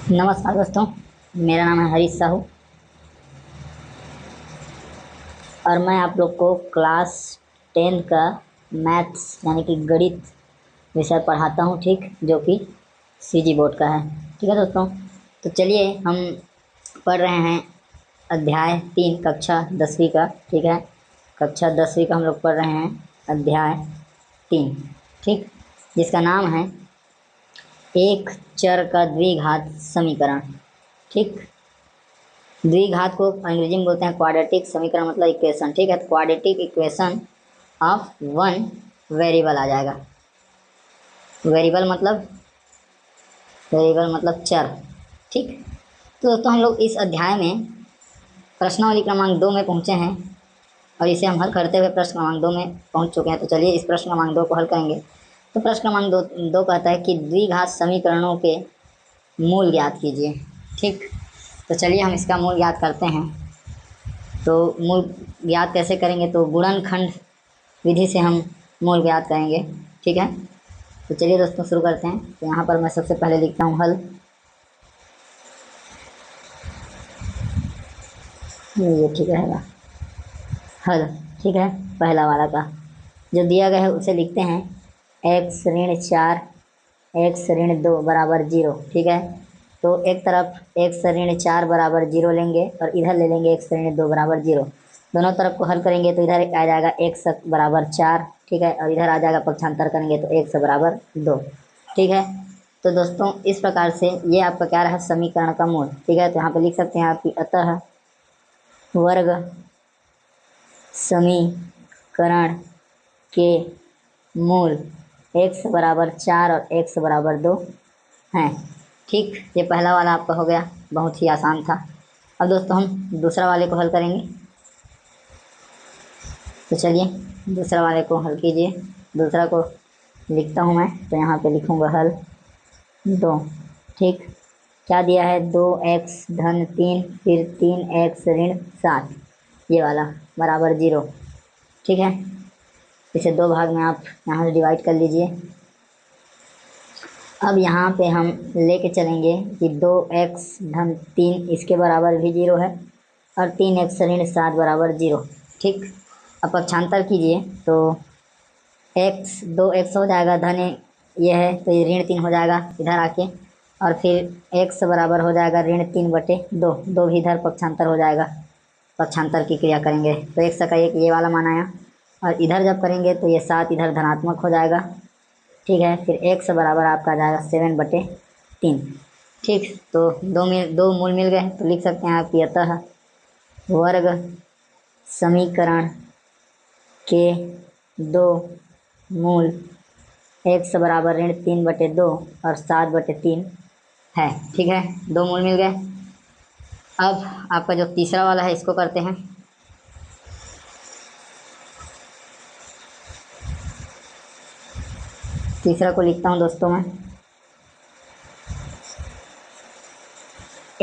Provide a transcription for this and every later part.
नमस्कार दोस्तों, मेरा नाम है हरीश साहू और मैं आप लोग को क्लास 10 का मैथ्स यानी कि गणित विषय पढ़ाता हूँ। ठीक, जो कि सीजी बोर्ड का है। ठीक है दोस्तों, तो चलिए हम पढ़ रहे हैं अध्याय 3 कक्षा 10वीं का। ठीक है, कक्षा 10वीं का हम लोग पढ़ रहे हैं अध्याय 3। ठीक, जिसका नाम है एक चर का द्विघात समीकरण। ठीक, द्विघात को अंग्रेजी में बोलते हैं क्वाड्रेटिक समीकरण, मतलब इक्वेशन। ठीक है, तो quadratic equation of one variable आ जाएगा। वेरिएबल मतलब चर। ठीक, तो दोस्तों हम लोग इस अध्याय में प्रश्नावली क्रमांक 2 में पहुंचे हैं और इसे हम हल करते हुए प्रश्न क्रमांक 2 में पहुंच चुके हैं। तो चलिए इस प्रश्न क्रमांक 2 को हल करेंगे। तो प्रश्न क्रमांक दो कहता है कि द्विघात समीकरणों के मूल ज्ञात कीजिए। ठीक, तो चलिए हम इसका मूल ज्ञात करते हैं। तो मूल ज्ञात कैसे करेंगे, तो गुणनखंड विधि से हम मूल ज्ञात करेंगे। ठीक है, तो चलिए दोस्तों शुरू करते हैं। तो यहाँ पर मैं सबसे पहले लिखता हूँ हल। ये ठीक रहेगा, हल। ठीक है, पहला वाला का जो दिया गया है उसे लिखते हैं x ऋण 4 x ऋण 2 बराबर 0। ठीक है, तो एक तरफ x ऋण 4 बराबर 0 लेंगे और इधर ले लेंगे x ऋण 2 बराबर 0। दोनों तरफ को हल करेंगे तो इधर आ जाएगा x बराबर 4। ठीक है, और इधर आ जाएगा पक्षांतर करेंगे तो x बराबर 2। ठीक है, तो दोस्तों इस प्रकार से ये आपका क्या रहा, समीकरण का मूल। ठीक है, तो यहाँ पे लिख सकते हैं आपकी अतः वर्ग समीकरण के मूल x बराबर 4 और x बराबर 2 हैं। ठीक, ये पहला वाला आपका हो गया, बहुत ही आसान था। अब दोस्तों हम दूसरा वाले को हल करेंगे। तो चलिए दूसरा वाले को हल कीजिए। दूसरा को लिखता हूँ मैं, तो यहाँ पे लिखूँगा हल 2। ठीक, क्या दिया है, 2x धन 3 फिर 3x ऋण 7, ये वाला बराबर 0। ठीक है, इसे दो भाग में आप यहाँ से डिवाइड कर लीजिए। अब यहाँ पे हम लेके चलेंगे कि 2x धन 3 इसके बराबर भी 0 है और 3x ऋण 7 बराबर 0। ठीक, अब पक्षांतर कीजिए तो x 2x हो जाएगा, धन ये है तो ये ऋण 3 हो जाएगा इधर आके, और फिर x बराबर हो जाएगा ऋण 3/2। दो भी इधर पक्षांतर हो जाएगा, पक्षांतर की क्रिया करेंगे तो एक सका एक ये वाला मान आया, और इधर जब करेंगे तो ये 7 इधर धनात्मक हो जाएगा। ठीक है, फिर x बराबर आपका आ जाएगा 7/3। ठीक, तो दो मूल मिल गए, तो लिख सकते हैं आपकी अतः वर्ग समीकरण के दो मूल x बराबर ऋण 3/2 और 7/3 है। ठीक है, दो मूल मिल गए। अब आपका जो तीसरा वाला है इसको करते हैं। तीसरा को लिखता हूँ दोस्तों मैं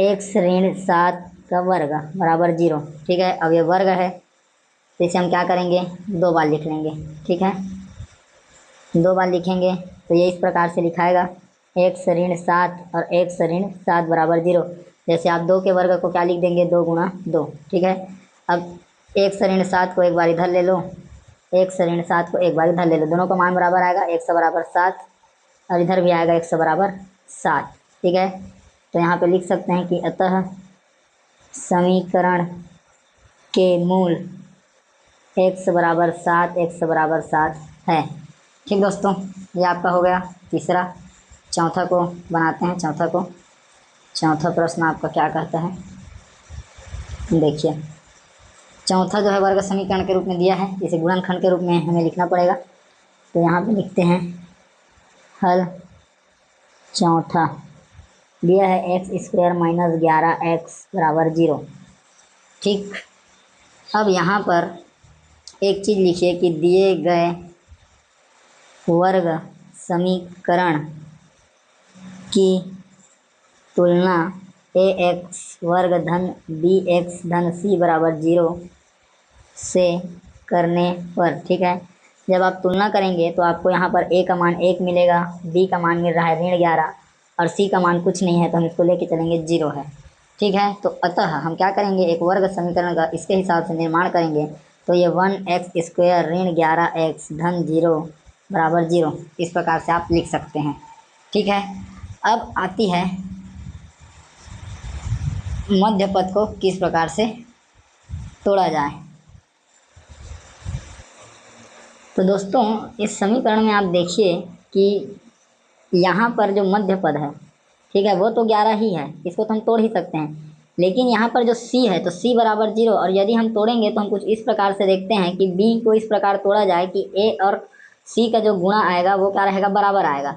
x ऋण 7 का वर्ग बराबर 0। ठीक है, अब ये वर्ग है तो इसे हम क्या करेंगे, दो बार लिख लेंगे। ठीक है, दो बार लिखेंगे तो ये इस प्रकार से लिखाएगा x ऋण 7 और x ऋण 7 बराबर 0। जैसे आप 2 के वर्ग को क्या लिख देंगे, 2 गुणा 2। ठीक है, अब x ऋण 7 को एक बार इधर ले लो, x ऋण 7 को एक बार इधर ले लो, दोनों का मान बराबर आएगा, x बराबर 7 और इधर भी आएगा x बराबर 7। ठीक है, तो यहाँ पे लिख सकते हैं कि अतः समीकरण के मूल x बराबर 7 x बराबर 7 है। ठीक दोस्तों, ये आपका हो गया तीसरा। चौथा को बनाते हैं। चौथा प्रश्न आपका क्या कहता है, देखिए। चौथा जो है वर्ग समीकरण के रूप में दिया है, इसे गुणनखंड के रूप में हमें लिखना पड़ेगा। तो यहाँ पे लिखते हैं हल चौथा। दिया है x² माइनस 11x बराबर 0। ठीक, अब यहाँ पर एक चीज़ लिखिए कि दिए गए वर्ग समीकरण की तुलना ax वर्ग धन bx धन c बराबर 0 से करने पर। ठीक है, जब आप तुलना करेंगे तो आपको यहाँ पर a का मान 1 मिलेगा, b का मान मिल रहा है ऋण 11 और सी का मान कुछ नहीं है तो हम इसको लेके चलेंगे 0 है। ठीक है, तो अतः हम क्या करेंगे, एक वर्ग समीकरण का इसके हिसाब से निर्माण करेंगे। तो ये 1x² ऋण 11x धन 0 बराबर 0, इस प्रकार से आप लिख सकते हैं। ठीक है, अब आती है मध्य पद को किस प्रकार से तोड़ा जाए। तो दोस्तों इस समीकरण में आप देखिए कि यहाँ पर जो मध्य पद है, ठीक है, वो तो 11 ही है, इसको तो हम तोड़ ही सकते हैं। लेकिन यहाँ पर जो c है तो c बराबर 0, और यदि हम तोड़ेंगे तो हम कुछ इस प्रकार से देखते हैं कि b को इस प्रकार तोड़ा जाए कि a और c का जो गुणा आएगा वो क्या रहेगा, बराबर आएगा।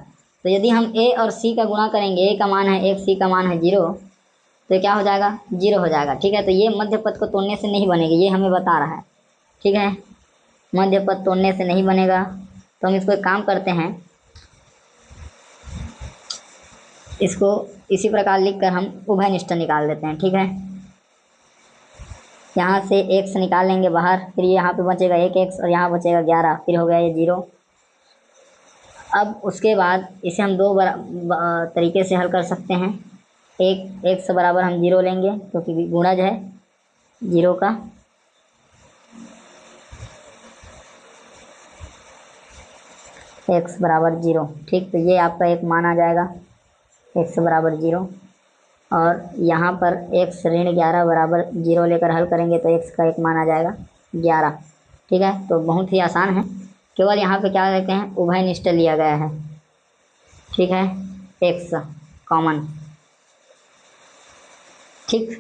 तो यदि हम a और c का गुणा करेंगे, a का मान है 1, c का मान है 0, तो क्या हो जाएगा, 0 हो जाएगा। ठीक है, तो ये मध्य पद को तोड़ने से नहीं बनेगी, ये हमें बता रहा है। ठीक है, मध्य पद तोड़ने से नहीं बनेगा, तो हम इसको एक काम करते हैं, इसको इसी प्रकार लिखकर हम उभयनिष्ठ निकाल देते हैं। ठीक है, यहाँ से x निकाल लेंगे बाहर, फिर यहाँ पे बचेगा 1x और यहाँ बचेगा 11, फिर हो गया ये 0। अब उसके बाद इसे हम दो तरीके से हल कर सकते हैं। एक x बराबर हम 0 लेंगे क्योंकि गुणज है 0 का, x बराबर 0। ठीक, तो ये आपका एक मान आ जाएगा x बराबर 0, और यहाँ पर x ऋण 11 बराबर 0 लेकर हल करेंगे तो x का एक मान आ जाएगा 11। ठीक है, तो बहुत ही आसान है, केवल यहाँ पे क्या कहते हैं, उभयनिष्ठ लिया गया है। ठीक है, x कॉमन। ठीक,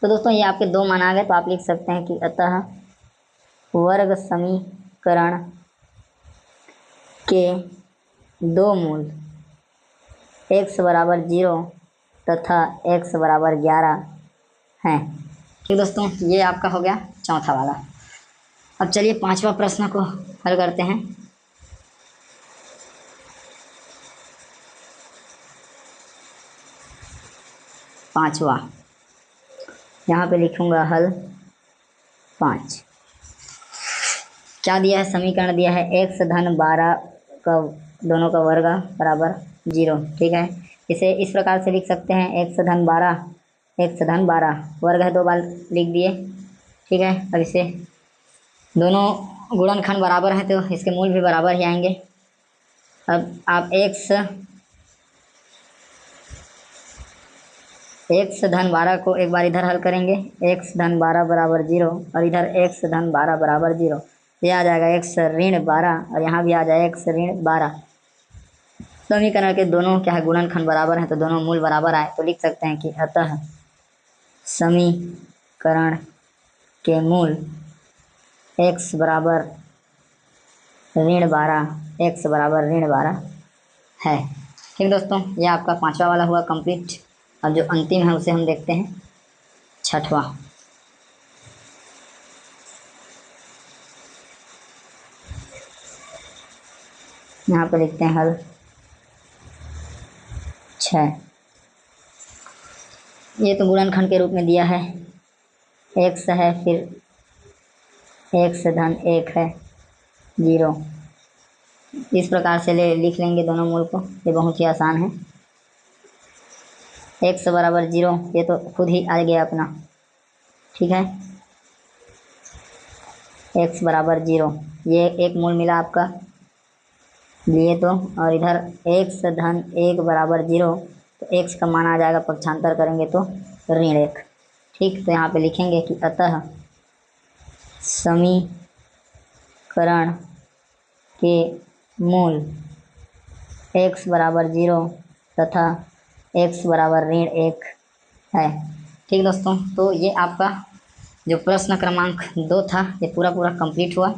तो दोस्तों ये आपके दो मान आ गए, तो आप लिख सकते हैं कि अतः वर्ग समीकरण के दो मूल x बराबर 0 तथा x बराबर 11 हैं। ठीक दोस्तों, ये आपका हो गया चौथा वाला। अब चलिए पांचवा प्रश्न को हल करते हैं। पांचवा, यहाँ पे लिखूंगा हल 5। क्या दिया है, समीकरण दिया है x धन 12 का दोनों का वर्ग बराबर 0। ठीक है, इसे इस प्रकार से लिख सकते हैं, x धन 12 वर्ग है, 2 बार लिख दिए। ठीक है, अब इसे दोनों गुणनखंड बराबर हैं तो इसके मूल भी बराबर ही आएंगे। अब आप x धन 12 को एक बार इधर हल करेंगे, x धन 12 बराबर 0, और इधर x धन 12 बराबर 0, ये आ जाएगा x ऋण 12, और यहाँ भी आ जाएगा x ऋण 12। समीकरण के दोनों क्या है, गुणनखंड बराबर हैं तो दोनों मूल बराबर आए, तो लिख सकते हैं कि अतः समीकरण के मूल x बराबर ऋण 12, x बराबर ऋण 12 है। ठीक दोस्तों, ये आपका पांचवा वाला हुआ कंप्लीट। अब जो अंतिम है उसे हम देखते हैं, छठवां। यहाँ पर लिखते हैं हल 6। ये तो गुणनखंड के रूप में दिया है, x है, फिर x धन 1 है 0, इस प्रकार से लिख लेंगे दोनों मूल को, ये बहुत ही आसान है। x बराबर 0, ये तो खुद ही आ गया अपना। ठीक है, x बराबर 0, ये एक मूल मिला आपका लिए तो, और इधर x धन 1 बराबर 0, तो x का मान आ जाएगा, पक्षांतर करेंगे तो ऋण 1। ठीक, तो यहाँ पे लिखेंगे कि अतः समीकरण के मूल x बराबर 0 तथा x बराबर ऋण 1 है। ठीक दोस्तों, तो ये आपका जो प्रश्न क्रमांक 2 था ये पूरा कंप्लीट हुआ।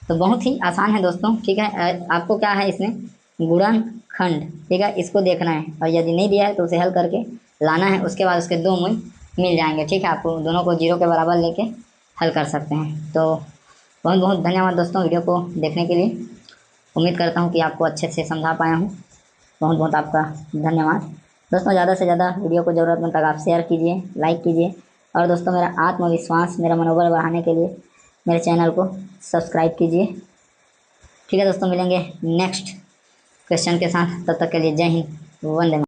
तो बहुत ही आसान है दोस्तों। ठीक है, आपको क्या है इसमें गुणनखंड, ठीक है, इसको देखना है, और यदि नहीं दिया है तो उसे हल करके लाना है, उसके बाद उसके दो मूल मिल जाएंगे। ठीक है, आपको दोनों को 0 के बराबर लेके हल कर सकते हैं। तो बहुत बहुत धन्यवाद दोस्तों वीडियो को देखने के लिए। उम्मीद करता हूँ कि आपको अच्छे से समझा पाया हूँ। बहुत बहुत आपका धन्यवाद दोस्तों। ज़्यादा से ज़्यादा वीडियो को ज़रूरतमंद तक आप शेयर कीजिए, लाइक कीजिए, और दोस्तों मेरा आत्मविश्वास, मेरा मनोबल बढ़ाने के लिए मेरे चैनल को सब्सक्राइब कीजिए। ठीक है दोस्तों, मिलेंगे नेक्स्ट क्वेश्चन के साथ, तब तक के लिए जय हिंद, वंदे मातरम।